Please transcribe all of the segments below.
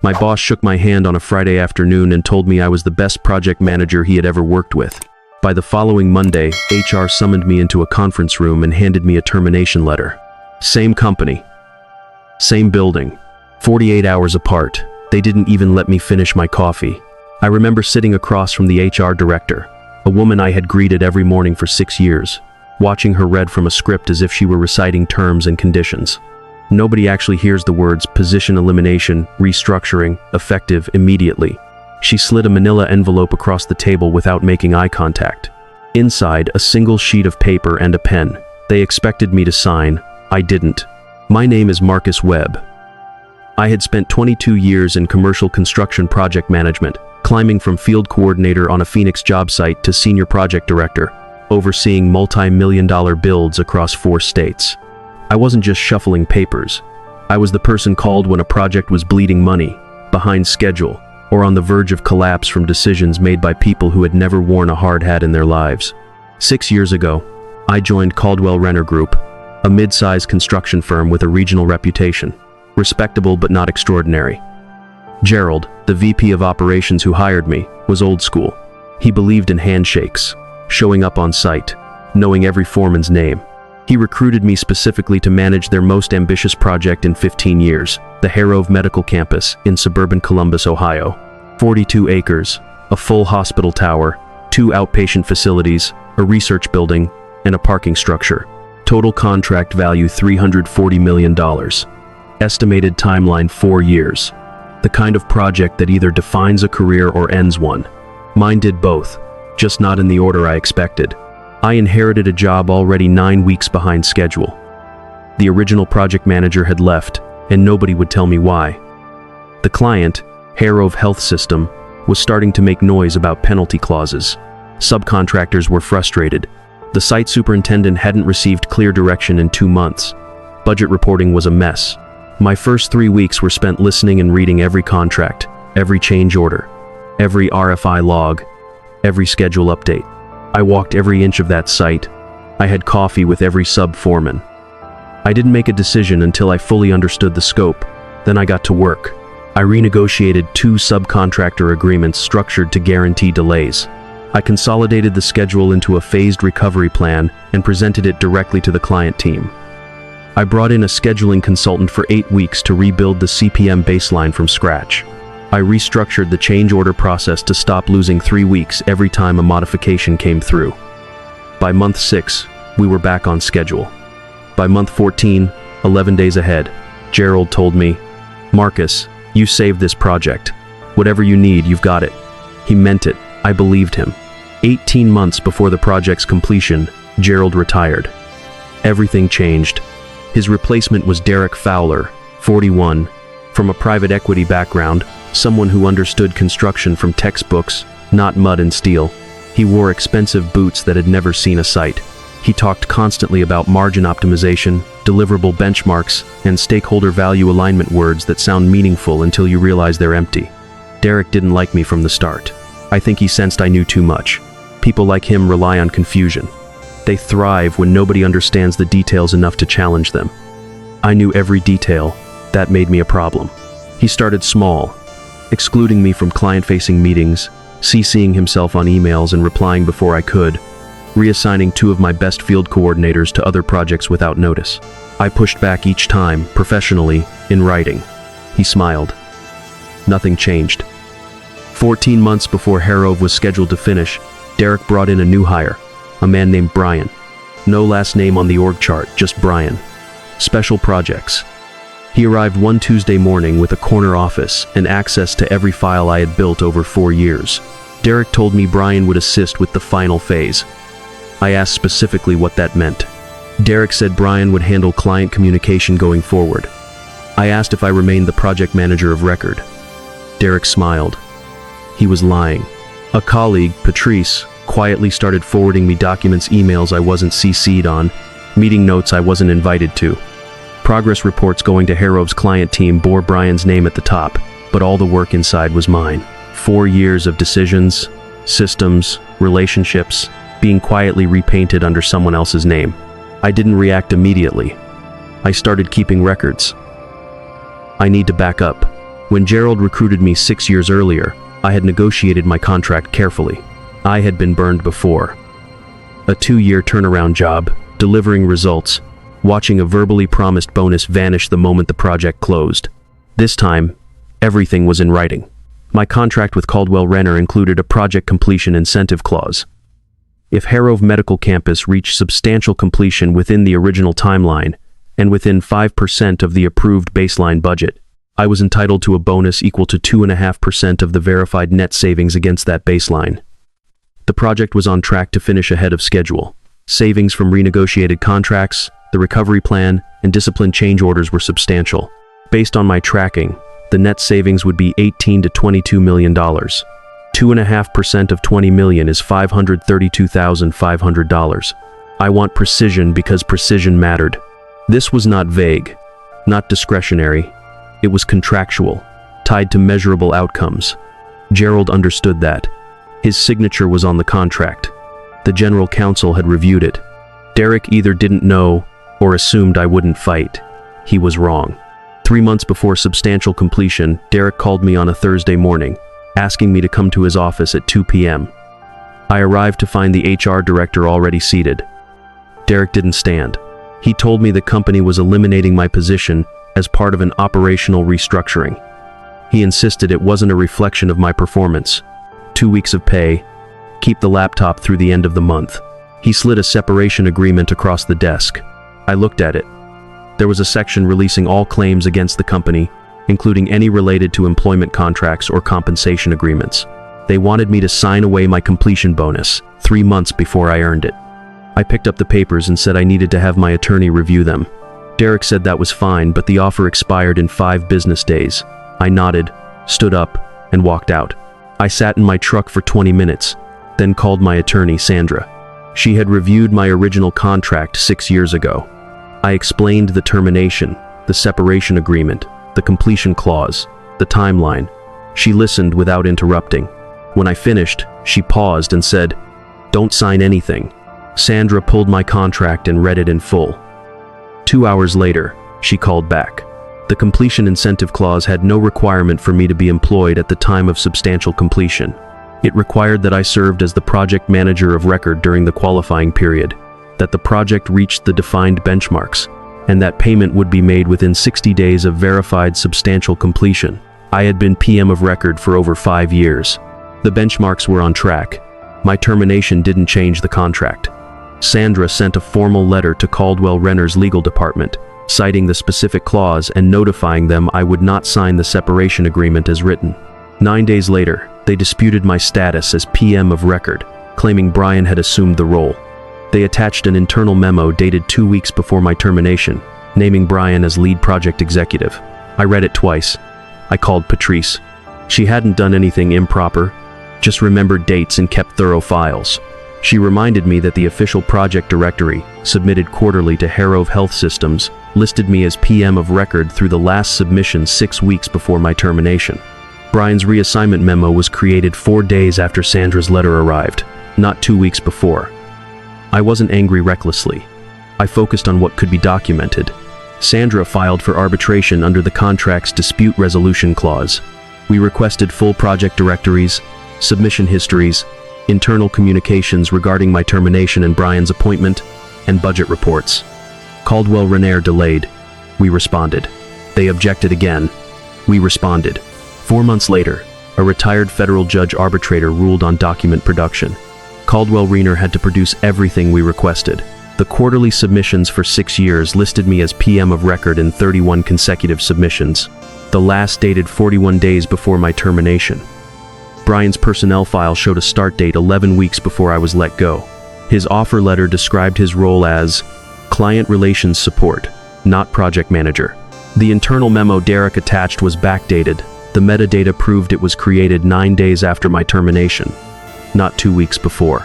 My boss shook my hand on a Friday afternoon and told me I was the best project manager he had ever worked with. By the following Monday, HR summoned me into a conference room and handed me a termination letter. Same company, same building, 48 hours apart. They didn't even let me finish my coffee. I remember sitting across from the HR director, a woman I had greeted every morning for 6 years, watching her read from a script as if she were reciting terms and conditions. Nobody actually hears the words position elimination, restructuring, effective immediately. She slid a manila envelope across the table without making eye contact. Inside, a single sheet of paper and a pen. They expected me to sign. I didn't. My name is Marcus Webb. I had spent 22 years in commercial construction project management, climbing from field coordinator on a Phoenix job site to senior project director, overseeing multi-million-dollar builds across 4 states. I wasn't just shuffling papers. I was the person called when a project was bleeding money, behind schedule, or on the verge of collapse from decisions made by people who had never worn a hard hat in their lives. 6 years ago, I joined Caldwell Renner Group, a mid-sized construction firm with a regional reputation, respectable but not extraordinary. Gerald, the VP of operations who hired me, was old school. He believed in handshakes, showing up on site, knowing every foreman's name. He recruited me specifically to manage their most ambitious project in 15 years, the Harrove Medical Campus in suburban Columbus, Ohio. 42 acres, a full hospital tower, 2 outpatient facilities, a research building, and a parking structure. Total contract value $340 million. Estimated timeline 4 years. The kind of project that either defines a career or ends one. Mine did both, just not in the order I expected. I inherited a job already 9 weeks behind schedule. The original project manager had left, and nobody would tell me why. The client, Harrove Health System, was starting to make noise about penalty clauses. Subcontractors were frustrated. The site superintendent hadn't received clear direction in 2 months. Budget reporting was a mess. My first 3 weeks were spent listening and reading every contract, every change order, every RFI log, every schedule update. I walked every inch of that site. I had coffee with every sub-foreman. I didn't make a decision until I fully understood the scope. Then I got to work. I renegotiated 2 subcontractor agreements structured to guarantee delays. I consolidated the schedule into a phased recovery plan and presented it directly to the client team. I brought in a scheduling consultant for 8 weeks to rebuild the CPM baseline from scratch. I restructured the change order process to stop losing 3 weeks every time a modification came through. By month 6, we were back on schedule. By month 14, 11 days ahead, Gerald told me, "Marcus, you saved this project. Whatever you need, you've got it." He meant it. I believed him. 18 months before the project's completion, Gerald retired. Everything changed. His replacement was Derek Fowler, 41, from a private equity background, someone who understood construction from textbooks, not mud and steel. He wore expensive boots that had never seen a site. He talked constantly about margin optimization, deliverable benchmarks, and stakeholder value alignment, words that sound meaningful until you realize they're empty. Derek didn't like me from the start. I think he sensed I knew too much. People like him rely on confusion. They thrive when nobody understands the details enough to challenge them. I knew every detail. That made me a problem. He started small, excluding me from client-facing meetings, CCing himself on emails and replying before I could, reassigning 2 of my best field coordinators to other projects without notice. I pushed back each time, professionally, in writing. He smiled. Nothing changed. 14 months before Harrove was scheduled to finish, Derek brought in a new hire, a man named Brian. No last name on the org chart, just Brian. Special projects. He arrived one Tuesday morning with a corner office and access to every file I had built over 4 years. Derek told me Brian would assist with the final phase. I asked specifically what that meant. Derek said Brian would handle client communication going forward. I asked if I remained the project manager of record. Derek smiled. He was lying. A colleague, Patrice, quietly started forwarding me documents, emails I wasn't CC'd on, meeting notes I wasn't invited to. Progress reports going to Harrove's client team bore Brian's name at the top, but all the work inside was mine. 4 years of decisions, systems, relationships, being quietly repainted under someone else's name. I didn't react immediately. I started keeping records. I need to back up. When Gerald recruited me 6 years earlier, I had negotiated my contract carefully. I had been burned before. A 2-year turnaround job, delivering results, watching a verbally promised bonus vanish the moment the project closed. This time, everything was in writing. My contract with Caldwell Renner included a project completion incentive clause. If Harrove Medical Campus reached substantial completion within the original timeline and within 5% of the approved baseline budget, I was entitled to a bonus equal to 2.5% of the verified net savings against that baseline. The project was on track to finish ahead of schedule. Savings from renegotiated contracts, the recovery plan, and discipline change orders were substantial. Based on my tracking, the net savings would be $18 to $22 million. 2.5% of $20 million is $532,500. I want precision because precision mattered. This was not vague, not discretionary. It was contractual, tied to measurable outcomes. Gerald understood that. His signature was on the contract. The general counsel had reviewed it. Derek either didn't know or assumed I wouldn't fight. He was wrong. 3 months before substantial completion, Derek called me on a Thursday morning, asking me to come to his office at 2 p.m. I arrived to find the HR director already seated. Derek didn't stand. He told me the company was eliminating my position as part of an operational restructuring. He insisted it wasn't a reflection of my performance. 2 weeks of pay, keep the laptop through the end of the month. He slid a separation agreement across the desk. I looked at it. There was a section releasing all claims against the company, including any related to employment contracts or compensation agreements. They wanted me to sign away my completion bonus 3 months before I earned it. I picked up the papers and said I needed to have my attorney review them. Derek said that was fine, but the offer expired in 5 business days. I nodded, stood up, and walked out. I sat in my truck for 20 minutes, then called my attorney, Sandra. She had reviewed my original contract 6 years ago. I explained the termination, the separation agreement, the completion clause, the timeline. She listened without interrupting. When I finished, she paused and said, "Don't sign anything." Sandra pulled my contract and read it in full. 2 hours later, she called back. The completion incentive clause had no requirement for me to be employed at the time of substantial completion. It required that I served as the project manager of record during the qualifying period, that the project reached the defined benchmarks, and that payment would be made within 60 days of verified substantial completion. I had been PM of record for over 5 years. The benchmarks were on track. My termination didn't change the contract. Sandra sent a formal letter to Caldwell Renner's legal department, citing the specific clause and notifying them I would not sign the separation agreement as written. 9 days later, they disputed my status as PM of record, claiming Brian had assumed the role. They attached an internal memo dated 2 weeks before my termination, naming Brian as lead project executive. I read it twice. I called Patrice. She hadn't done anything improper, just remembered dates and kept thorough files. She reminded me that the official project directory, submitted quarterly to Harrove Health Systems, listed me as PM of record through the last submission 6 weeks before my termination. Brian's reassignment memo was created 4 days after Sandra's letter arrived, not 2 weeks before. I wasn't angry recklessly. I focused on what could be documented. Sandra filed for arbitration under the contract's dispute resolution clause. We requested full project directories, submission histories, internal communications regarding my termination and Brian's appointment, and budget reports. Caldwell Renner delayed. We responded. They objected again. We responded. 4 months later, a retired federal judge arbitrator ruled on document production. Caldwell Renner had to produce everything we requested. The quarterly submissions for 6 years listed me as PM of record in 31 consecutive submissions, the last dated 41 days before my termination. Brian's personnel file showed a start date 11 weeks before I was let go. His offer letter described his role as client relations support, not project manager. The internal memo Derek attached was backdated. The metadata proved it was created 9 days after my termination, not 2 weeks before.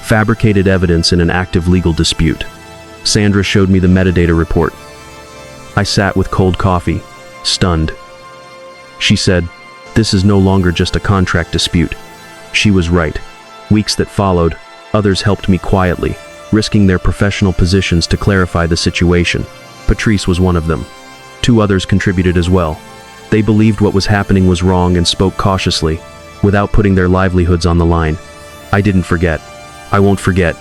Fabricated evidence in an active legal dispute. Sandra showed me the metadata report. I sat with cold coffee, stunned. She said, "This is no longer just a contract dispute." She was right. Weeks that followed, others helped me quietly, risking their professional positions to clarify the situation. Patrice was one of them. 2 others contributed as well. They believed what was happening was wrong and spoke cautiously, without putting their livelihoods on the line. I didn't forget. I won't forget.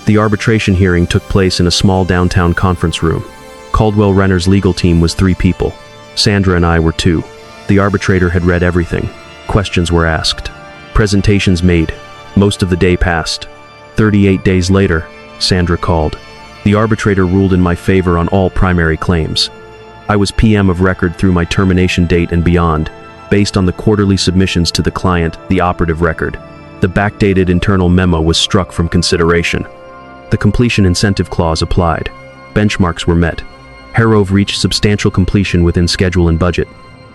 The arbitration hearing took place in a small downtown conference room. Caldwell Renner's legal team was 3 people. Sandra and I were 2. The arbitrator had read everything. Questions were asked. Presentations made. Most of the day passed. 38 days later, Sandra called. The arbitrator ruled in my favor on all primary claims. I was PM of record through my termination date and beyond, based on the quarterly submissions to the client, the operative record. The backdated internal memo was struck from consideration. The completion incentive clause applied. Benchmarks were met. Harrove reached substantial completion within schedule and budget.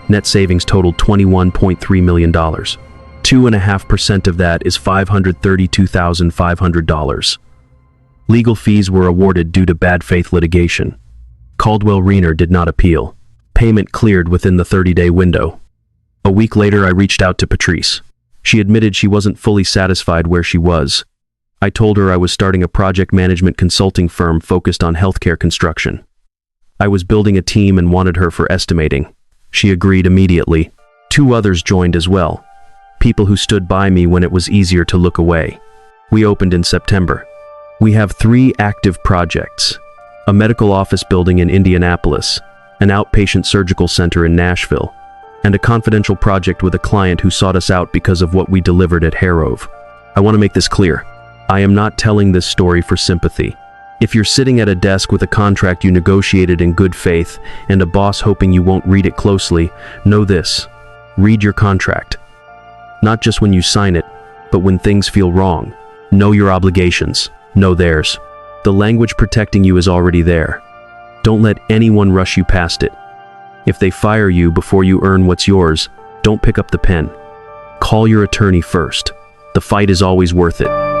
Net savings totaled $21.3 million. 2.5% of that is $532,500. Legal fees were awarded due to bad faith litigation. Caldwell Renner did not appeal. Payment cleared within the 30-day window. A week later, I reached out to Patrice. She admitted she wasn't fully satisfied where she was. I told her I was starting a project management consulting firm focused on healthcare construction. I was building a team and wanted her for estimating. She agreed immediately. 2 others joined as well. People who stood by me when it was easier to look away. We opened in September. We have 3 active projects: a medical office building in Indianapolis, an outpatient surgical center in Nashville, and a confidential project with a client who sought us out because of what we delivered at Harrove. I want to make this clear. I am not telling this story for sympathy. If you're sitting at a desk with a contract you negotiated in good faith and a boss hoping you won't read it closely, know this: read your contract. Not just when you sign it, but when things feel wrong. Know your obligations. Know theirs. The language protecting you is already there. Don't let anyone rush you past it. If they fire you before you earn what's yours, don't pick up the pen. Call your attorney first. The fight is always worth it.